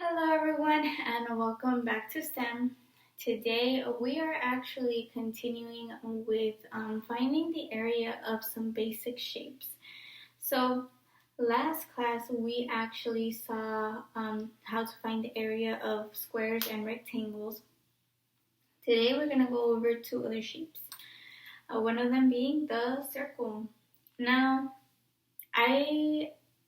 Hello everyone and welcome back to STEM. Today we are actually continuing with finding the area of some basic shapes. So last class we actually saw how to find the area of squares and rectangles. Today we're going to go over two other shapes, one of them being the circle. Now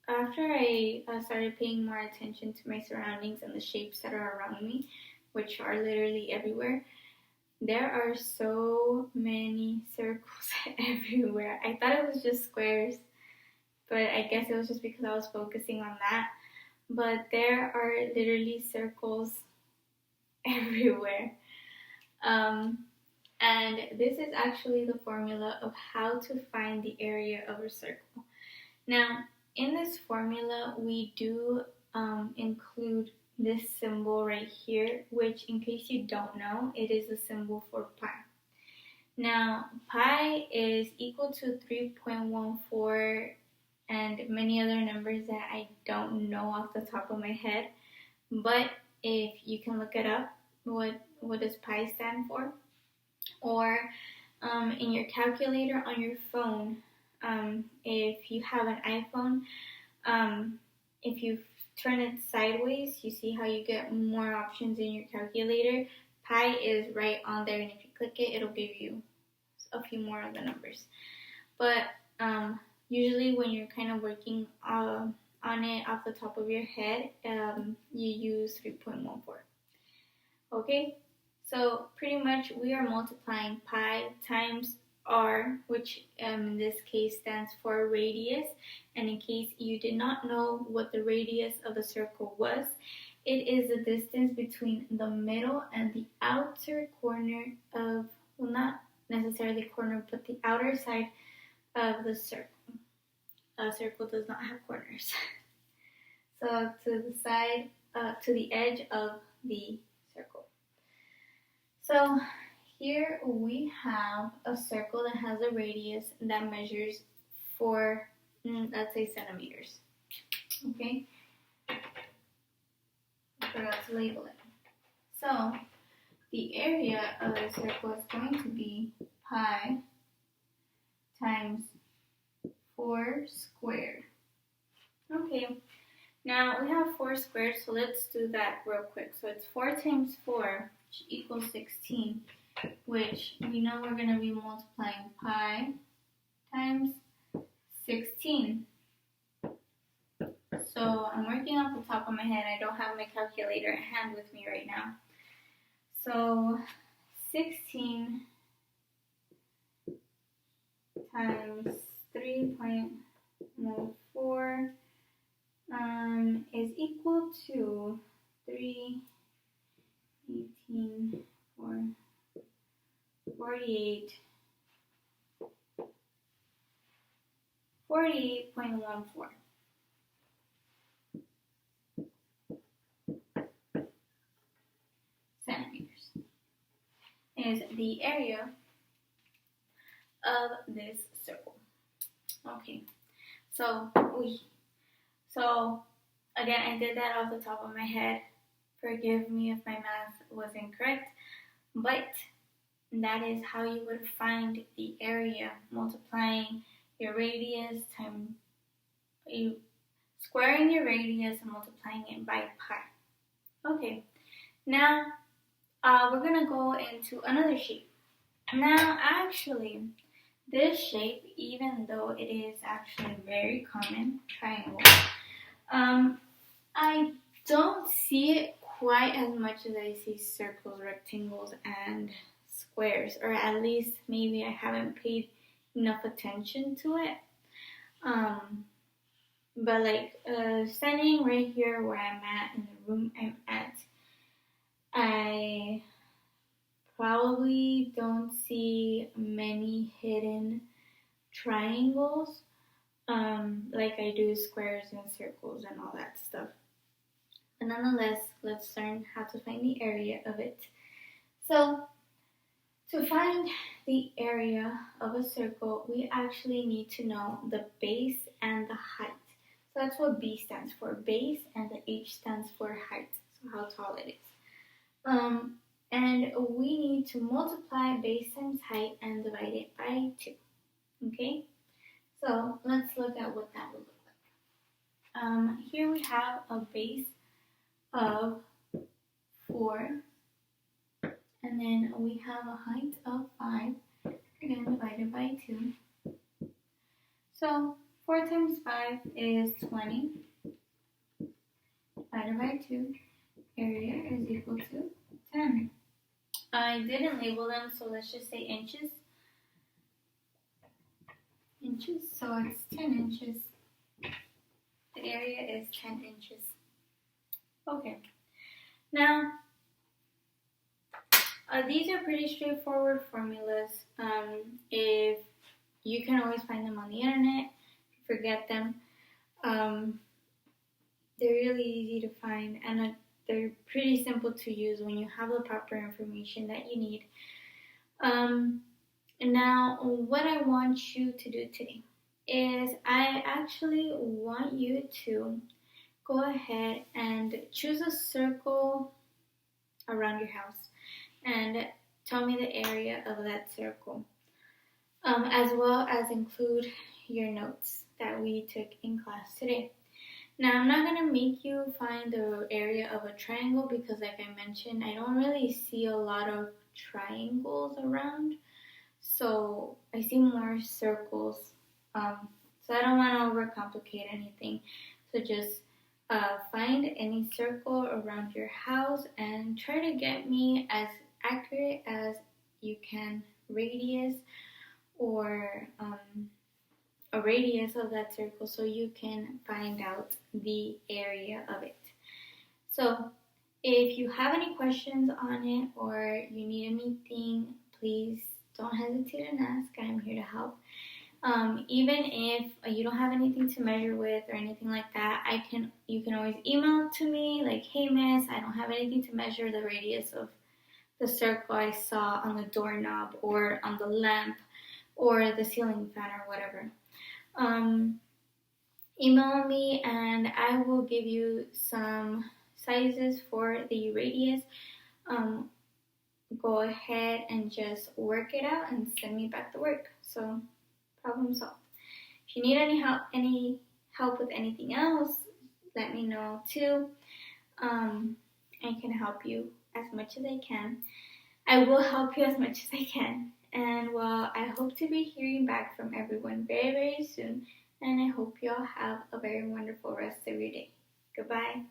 after I started paying more attention to my surroundings and the shapes that are around me, which are literally everywhere, there are so many circles everywhere. I thought it was just squares, but I guess it was just because I was focusing on that. But there are literally circles everywhere. And this is actually the formula of how to find the area of a circle. Now, in this formula, we do include this symbol right here, which, in case you don't know, it is a symbol for pi. Now, pi is equal to 3.14 and many other numbers that I don't know off the top of my head. But if you can look it up, what does pi stand for? Or in your calculator on your phone, if you have an iPhone, if you turn it sideways, you see how you get more options in your calculator. Pi is right on there, and if you click it, it'll give you a few more of the numbers. But usually when you're kind of working on it off the top of your head, you use 3.14. Okay, so pretty much we are multiplying pi times r, which in this case stands for radius. And in case you did not know what the radius of a circle was, it is the distance between the middle and the outer corner of, well, not necessarily corner, but the outer side of the circle. A circle does not have corners. So to the side, to the edge of the circle. So here we have a circle that has a radius that measures 4, let's say, centimeters. Okay? I forgot to label it. So the area of the circle is going to be pi times 4 squared. Okay, now we have 4 squared, so let's do that real quick. So it's 4 times 4, which equals 16, which we know we're going to be multiplying pi times 16. So I'm working off the top of my head. I don't have my calculator at hand with me right now. So 16 times 3.14 is equal to 318, 48, 48.14. Centimeters is the area of this circle. Okay, so again, I did that off the top of my head. Forgive me if my math was incorrect, but that is how you would find the area, multiplying your radius times squaring your radius and multiplying it by pi. Okay, now we're gonna go into another shape. Now, actually, this shape, even though it is actually very common, triangle, I don't see it quite as much as I see circles, rectangles, and squares, or at least maybe I haven't paid enough attention to it. But like standing right here where I'm at, in the room I'm at, I probably don't see many hidden triangles like I do squares and circles and all that stuff. But nonetheless, let's learn how to find the area of it. So to find the area of a circle, we actually need to know the base and the height. So that's what B stands for, base, and the H stands for height, so how tall it is. And we need to multiply base times height and divide it by 2. Okay? So let's look at what that would look like. Here we have a base of 4, and then we have a height of 5, again divided by 2. So 4 times 5 is 20, divided by 2, area is equal to 10. I didn't label them, so let's just say inches. So it's 10 inches. The area is 10 inches. Okay. Now, these are pretty straightforward formulas. If you can always find them on the internet, if you forget them. They're really easy to find, and they're pretty simple to use when you have the proper information that you need. Now, what I want you to do today is I actually want you to go ahead and choose a circle around your house and tell me the area of that circle, as well as include your notes that we took in class today. Now, I'm not going to make you find the area of a triangle because, like I mentioned, I don't really see a lot of triangles around. So I see more circles. So I don't want to overcomplicate anything. So just find any circle around your house and try to get me as accurate as you can radius or a radius of that circle so you can find out the area of it. So if you have any questions on it or you need anything, please don't hesitate and ask. I'm here to help. Even if you don't have anything to measure with or anything like that, you can always email to me like, hey miss, I don't have anything to measure the radius of the circle I saw on the doorknob or on the lamp or the ceiling fan or whatever. Email me and I will give you some sizes for the radius. Go ahead and just work it out and send me back the work. So, problem solved. If you need any help with anything else, let me know too. I can help you as much as I can. I will help you as much as I can. And well, I hope to be hearing back from everyone very, very soon. And I hope you all have a very wonderful rest of your day. Goodbye.